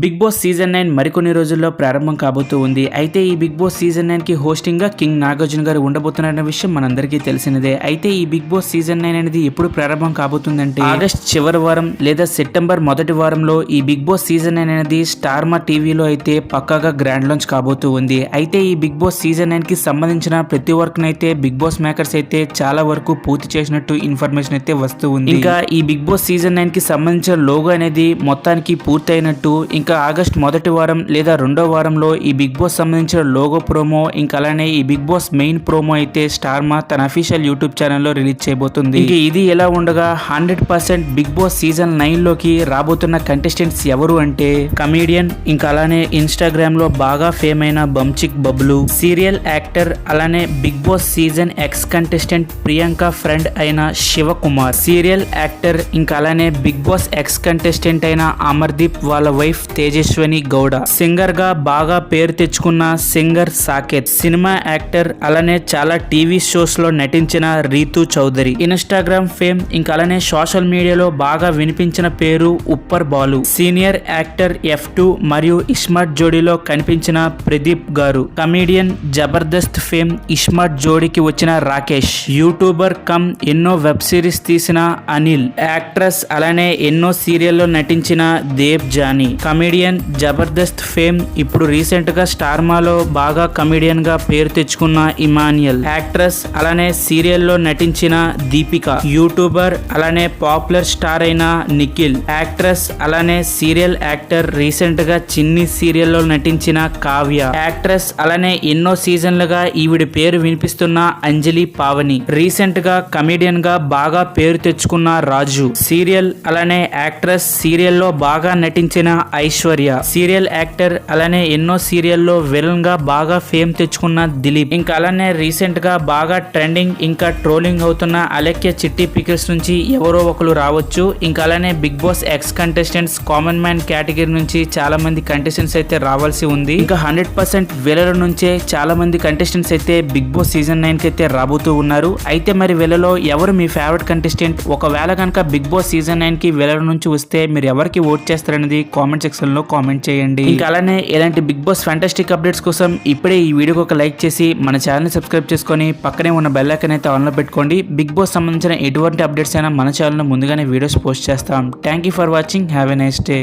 Big Boss season 9 మరికొన్ని రోజుల్లో ప్రారంభం కాబోతూ ఉంది. అయితే ఈ బిగ్ బాస్ సీజన్ 9 కి హోస్టింగ్ గా కింగ్ నాగార్జున గారు ఉండబోతున్నారన్న విషయం మనందరికీ తెలిసినదే. అయితే ఈ బిగ్ బాస్ సీజన్ 9 అనేది ఎప్పుడు ప్రారంభం కాబోతుందంటే ఆగస్ట్ చివరి వారం లేదా సెప్టెంబర్ మొదటి వారంలో ఈ బిగ్ బాస్ సీజన్ 9 అనేది స్టార్ మా టీవీలో అయితే పక్కాగా గ్రాండ్ లాంచ్ కాబోతూ ఉంది. అయితే ఈ బిగ్ బాస్ సీజన్ 9 కి సంబంధించిన ప్రతి వర్క్ అయితే బిగ్ బాస్ మేకర్స్ అయితే చాలా వరకు పూర్తి చేసినట్టు ఇన్ఫర్మేషన్ అయితే వస్తూ ఉంది. ఇంకా ఈ బిగ్ బాస్ సీజన్ 9 కి సంబంధించిన లోగో అనేది మొత్తానికి పూర్తయినట్టు, ఇంకా ఆగస్ట్ మొదటి వారం లేదా రెండో వారంలో ఈ బిగ్ బాస్ సంబంధించిన లోగో ప్రోమో, ఇంకా అలానే ఈ బిగ్ బాస్ మెయిన్ ప్రోమో అయితే స్టార్ మా తన అఫీషియల్ యూట్యూబ్ ఛానల్లో రిలీజ్ చేయబోతుంది. ఇంకా ఇది ఎలా ఉండగా 100% బిగ్ బాస్ సీజన్ 9 లోకి రాబోతున్న కంటెస్టెంట్స్ ఎవరు అంటే కమీడియన్, ఇంకా అలానే ఇన్స్టాగ్రామ్ లో బాగా ఫేమ్ అయిన బంచిక్ బబ్లు, సీరియల్ యాక్టర్, అలానే Bigg Boss season ex contestant Priyanka friend అయిన శివకుమార్, సీరియల్ యాక్టర్, ఇంకా అలానే బిగ్ బాస్ ఎక్స్ కంటెస్టెంట్ అయిన అమర్దీప్ వాళ్ళ వైఫ్ తేజస్విని గౌడ, సింగర్ గా బాగా పేరు తెచ్చుకున్న సింగర్ సాకేత్, సినిమా యాక్టర్, అలానే చాలా టీవీ షోస్ లో నటించిన రీతు చౌదరి, ఇన్స్టాగ్రామ్ ఫేమ్, ఇంకా అలానే సోషల్ మీడియాలో బాగా వినిపించిన పేరు ఉప్పర్ బాలు, సీనియర్ యాక్టర్ F2 మరియు ఇస్మార్ట్ జోడీలో కనిపించిన ప్రదీప్ గారు, కమీడియన్ జబర్దస్త్ ఫేమ్ ఇస్మార్ట్ జోడీకి వచ్చిన రాకేష్, యూట్యూబర్ కమ్ ఎన్నో వెబ్ సిరీస్ తీసిన అనిల్, యాక్ట్రెస్ అలానే ఎన్నో సీరియల్లో నటించిన దేవ్ జానీ, కమీడియన్ జబర్దస్త్ ఫేమ్ ఇప్పుడు రీసెంట్ గా స్టార్ మాలో బాగా కమీడియన్ గా పేరు తెచ్చుకున్న ఇమాన్యుయల్, యాక్ట్రెస్ అలానే సీరియల్లో నటించిన దీపిక, యూట్యూబర్ అలానే పాపులర్ స్టార్ అయిన నిఖిల్, యాక్ట్రెస్ అలానే సీరియల్ యాక్టర్ రీసెంట్ గా చిన్ని సీరియల్లో నటించిన కావ్య, యాక్ట్రెస్ అలానే ఎన్నో సీజన్లుగా ఈవిడ పేరు వినిపిస్తున్న అంజలి పావని, రీసెంట్ గా కమీడియన్ గా బాగా పేరు తెచ్చుకున్న రాజు, సీరియల్ అలానే యాక్ట్రెస్ సీరియల్లో బాగా నటించిన ఐశ్వర్య, సీరియల్ యాక్టర్ అలానే ఎన్నో సీరియల్లో విలన్ గా బాగా ఫేమ్ తెచ్చుకున్న దిలీప్, ఇంకా అలానే రీసెంట్ గా బాగా ట్రెండింగ్ ఇంకా ట్రోలింగ్ అవుతున్న అలెక్య చిట్టి పికిల్స్ నుంచి ఎవరో ఒకరు రావచ్చు. ఇంకా అలానే Bigg Boss ex contestants common man category నుంచి చాలా మంది కంటెస్టెంట్స్ అయితే రావాల్సి ఉంది. ఇంకా 100% వీళ్ళ నుంచే చాలా మంది కంటెస్టెంట్స్ అయితే బిగ్ బాస్ సీజన్ 9 కి అయితే రాబోతూ ఉన్నారు. అయితే మరి వీళ్ళలో ఎవరు మీ ఫేవరెట్ కంటెస్టెంట్? ఒకవేళ కనుక బిగ్ బాస్ సీజన్ 9 కి వీళ్ళ నుంచి వస్తే మీరు ఎవరికి ఓట్ చేస్తారనేది కామెంట్ సెక్షన్ లో కామెంట్ చేయండి. ఇంకా అలానే ఇలాంటి బిగ్ బాస్ ఫ్యాంటాస్టిక్ అప్డేట్స్ కోసం ఇప్పుడే ఈ వీడియోకి ఒక లైక్ చేసి మన ఛానల్ ని సబ్స్క్రైబ్ చేసుకొని పక్కనే ఉన్న బెల్ ఐకాన్ అయితే ఆన్ లో పెట్టుకోండి. బిగ్ బాస్ సంబంధించిన ఎటువంటి అప్డేట్స్ అయినా మన ఛానల్ లో ముందుగానే వీడియోస్ పోస్ట్ చేస్తాం. Thank you for watching. Have a nice day.